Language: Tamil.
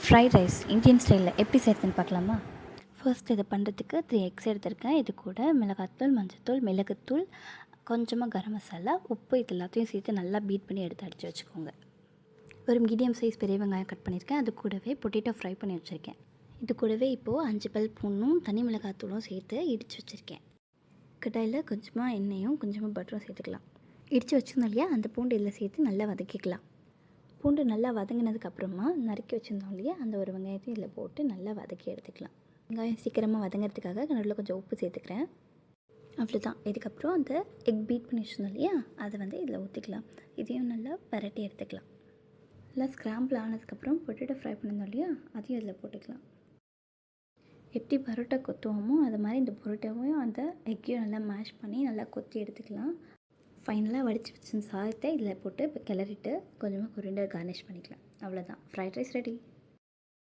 ஃப்ரைட் ரைஸ் இந்தியன் ஸ்டைலில் எப்படி செய்கிறதுன்னு பார்க்கலாமா? ஃபர்ஸ்ட் இதை பண்ணுறதுக்கு 3 எக்ஸ் எடுத்திருக்கேன். இது கூட மிளகாத்தூள், மஞ்சத்தூள், மிளகுத்தூள், கொஞ்சமாக கரம் மசாலா, உப்பு இது எல்லாத்தையும் சேர்த்து நல்லா பீட் பண்ணி எடுத்து அடித்து வச்சுக்கோங்க. ஒரு மீடியம் சைஸ் பெரிய வெங்காயம் கட் பண்ணியிருக்கேன். அது கூடவே பொட்டேட்டோ ஃப்ரை பண்ணி வச்சுருக்கேன். இது கூடவே இப்போது 5 பல் பூண்டும் தனி மிளகாத்தூளும் சேர்த்து இடித்து வச்சுருக்கேன். கடாயில் கொஞ்சமாக எண்ணெயும் கொஞ்சமாக பட்டரும் சேர்த்துக்கலாம். இடித்து வச்சுருந்தோம் இல்லையா, அந்த பூண்டு இதில் சேர்த்து நல்லா வதக்கிக்கலாம். பூண்டு நல்லா வதங்கினதுக்கப்புறமா நறுக்கி வச்சுருந்தோம் இல்லையா, அந்த ஒரு வெங்காயத்தையும் இதில் போட்டு நல்லா வதக்கி எடுத்துக்கலாம். வெங்காயம் சீக்கிரமாக வதங்கிறதுக்காக நடுவில் கொஞ்சம் உப்பு சேர்த்துக்கிறேன். அவ்வளோதான். இதுக்கப்புறம் அந்த எக் பீட் பண்ணி வச்சுருந்தோம் இல்லையா, அதை இதில் ஊற்றிக்கலாம். இதையும் நல்லா பரட்டி எடுத்துக்கலாம். நல்லா ஸ்க்ராம்பிள் ஆனதுக்கப்புறம் பொட்டேட்டோ ஃப்ரை பண்ணியிருந்தோம் இல்லையா, அதையும் இதில் போட்டுக்கலாம். எப்படி பரோட்டா கொத்துவோமோ அது மாதிரி இந்த பொரோட்டாவையும் அந்த எக்கையும் நல்லா மேஷ் பண்ணி நல்லா கொத்தி எடுத்துக்கலாம். ஃபைனலாக வடித்து வச்சு சாதத்தை இதில் போட்டு இப்போ கிளறிட்டு கொஞ்சமாக கொரியாண்டர் கார்னிஷ் பண்ணிக்கலாம். அவ்வளோதான், ஃப்ரைட் ரைஸ் ரெடி.